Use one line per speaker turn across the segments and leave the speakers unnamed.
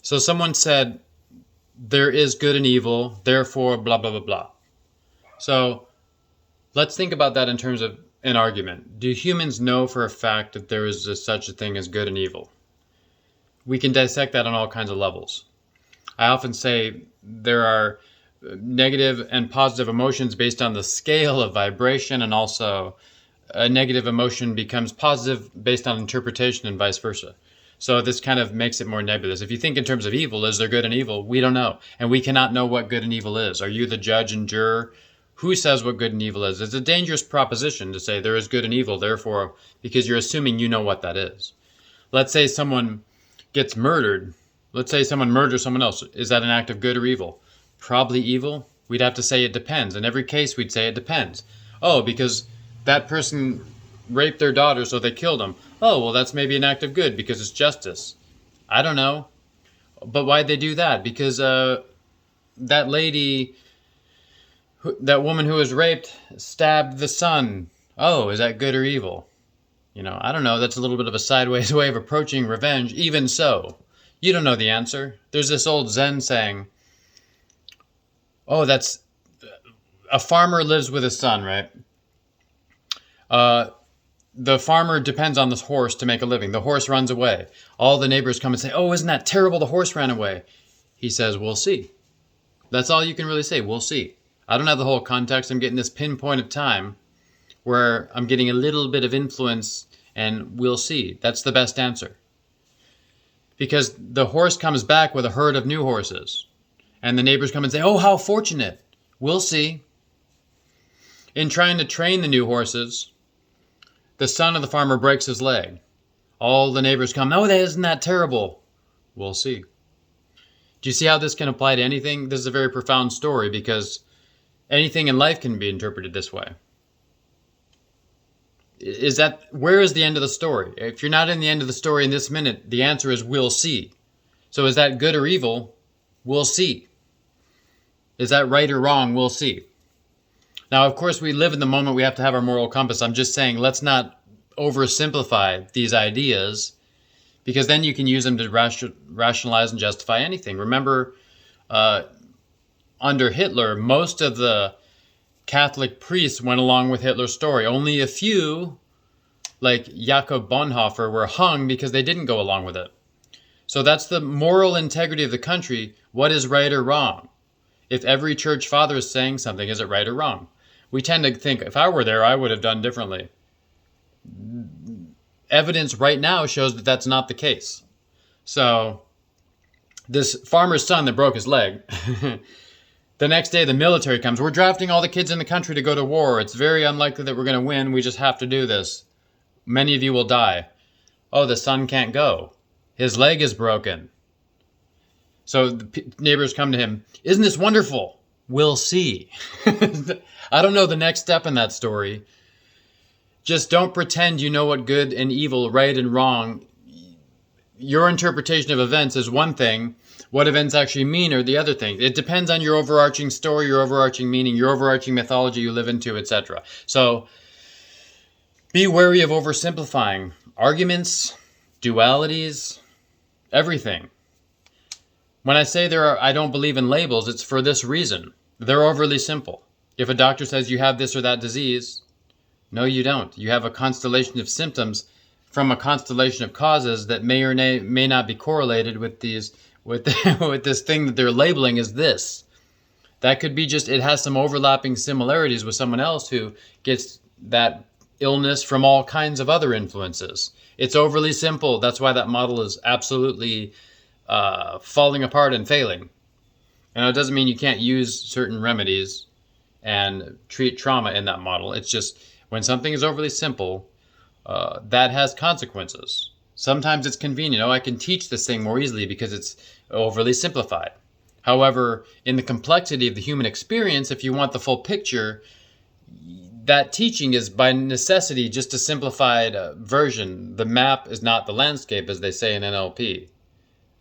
So someone said, there is good and evil, therefore blah, blah, blah, blah. So let's think about that in terms of an argument. Do humans know for a fact that there is such a thing as good and evil? We can dissect that on all kinds of levels. I often say there are negative and positive emotions based on the scale of vibration, and also a negative emotion becomes positive based on interpretation and vice versa. So this kind of makes it more nebulous. If you think in terms of evil, is there good and evil? We don't know. And we cannot know what good and evil is. Are you the judge and juror? Who says what good and evil is? It's a dangerous proposition to say there is good and evil, therefore, because you're assuming you know what that is. Let's say someone gets murdered. Let's say someone murders someone else. Is that an act of good or evil? Probably evil. We'd have to say it depends. In every case, we'd say it depends. Oh, because that person raped their daughter, so they killed him. Oh, well, that's maybe an act of good because it's justice. I don't know. But why'd they do that? Because that lady, that woman who was raped, stabbed the son. Oh, is that good or evil? I don't know. That's a little bit of a sideways way of approaching revenge. Even so, you don't know the answer. There's this old Zen saying, oh, that's a farmer lives with his son, right? The farmer depends on this horse to make a living. The horse runs away. All the neighbors come and say, oh, isn't that terrible? The horse ran away. He says, we'll see. That's all you can really say. We'll see. I don't have the whole context. I'm getting this pinpoint of time where I'm getting a little bit of influence, and we'll see. That's the best answer. Because the horse comes back with a herd of new horses. And the neighbors come and say, oh, how fortunate. We'll see. In trying to train the new horses, the son of the farmer breaks his leg. All the neighbors come, oh, isn't that terrible? We'll see. Do you see how this can apply to anything? This is a very profound story because anything in life can be interpreted this way. Where is the end of the story? If you're not in the end of the story in this minute, the answer is we'll see. So is that good or evil? We'll see. Is that right or wrong? We'll see. Now, of course, we live in the moment. We have to have our moral compass. I'm just saying, let's not oversimplify these ideas, because then you can use them to rationalize and justify anything. Remember, under Hitler, most of the Catholic priests went along with Hitler's story. Only a few, like Jakob Bonhoeffer, were hung because they didn't go along with it. So that's the moral integrity of the country. What is right or wrong? If every church father is saying something, is it right or wrong? We tend to think, if I were there, I would have done differently. Evidence right now shows that that's not the case. So this farmer's son that broke his leg, the next day the military comes. We're drafting all the kids in the country to go to war. It's very unlikely that we're going to win. We just have to do this. Many of you will die. Oh, the son can't go. His leg is broken. So the neighbors come to him. Isn't this wonderful? We'll see. I don't know the next step in that story. Just don't pretend you know what good and evil, right and wrong. Your interpretation of events is one thing. What events actually mean are the other thing. It depends on your overarching story, your overarching meaning, your overarching mythology you live into, etc. So be wary of oversimplifying arguments, dualities, everything. When I say I don't believe in labels, it's for this reason. They're overly simple. If a doctor says you have this or that disease, no, you don't. You have a constellation of symptoms from a constellation of causes that may or may not be correlated with with this thing that they're labeling as this. That could be just, it has some overlapping similarities with someone else who gets that illness from all kinds of other influences. It's overly simple. That's why that model is absolutely falling apart and failing. And it doesn't mean you can't use certain remedies and treat trauma in that model. It's just when something is overly simple, that has consequences. Sometimes it's convenient. Oh, I can teach this thing more easily because it's overly simplified. However, in the complexity of the human experience, if you want the full picture, that teaching is by necessity just a simplified version. The map is not the landscape, as they say in NLP,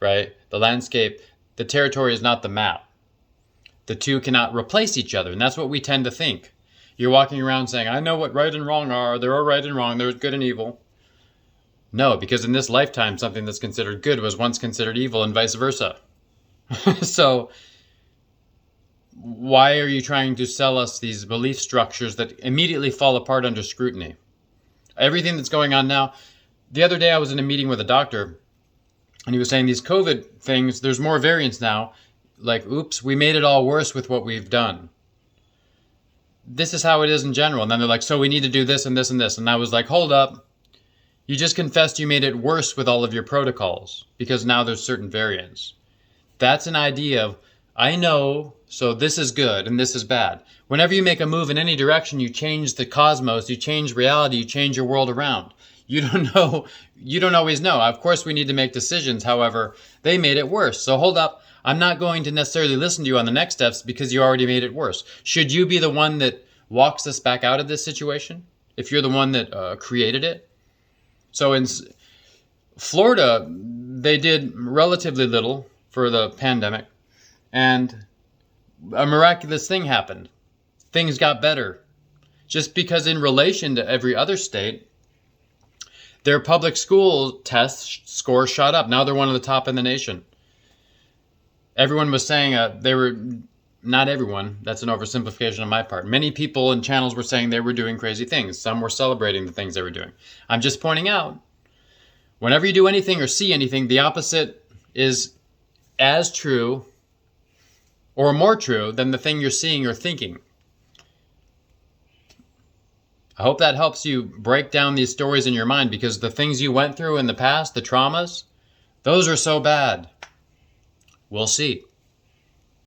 right? The landscape, the territory is not the map. The two cannot replace each other, and that's what we tend to think. You're walking around saying, I know what right and wrong are. There are right and wrong. There's good and evil. No, because in this lifetime, something that's considered good was once considered evil and vice versa. So why are you trying to sell us these belief structures that immediately fall apart under scrutiny? Everything that's going on now. The other day I was in a meeting with a doctor, and he was saying these COVID things, there's more variants now. Like, oops, we made it all worse with what we've done. This is how it is in general. And then they're like, so we need to do this and this and this. And I was like, hold up. You just confessed you made it worse with all of your protocols because now there's certain variants. That's an idea of, I know, so this is good and this is bad. Whenever you make a move in any direction, you change the cosmos, you change reality, you change your world around. You don't know, you don't always know. Of course, we need to make decisions. However, they made it worse. So hold up. I'm not going to necessarily listen to you on the next steps because you already made it worse. Should you be the one that walks us back out of this situation if you're the one that created it? So in Florida, they did relatively little for the pandemic, and a miraculous thing happened. Things got better. Just because in relation to every other state, their public school test score shot up. Now they're one of the top in the nation. Everyone was saying they were, not everyone, that's an oversimplification on my part. Many people and channels were saying they were doing crazy things. Some were celebrating the things they were doing. I'm just pointing out, whenever you do anything or see anything, the opposite is as true or more true than the thing you're seeing or thinking. I hope that helps you break down these stories in your mind, because the things you went through in the past, the traumas, those are so bad. We'll see.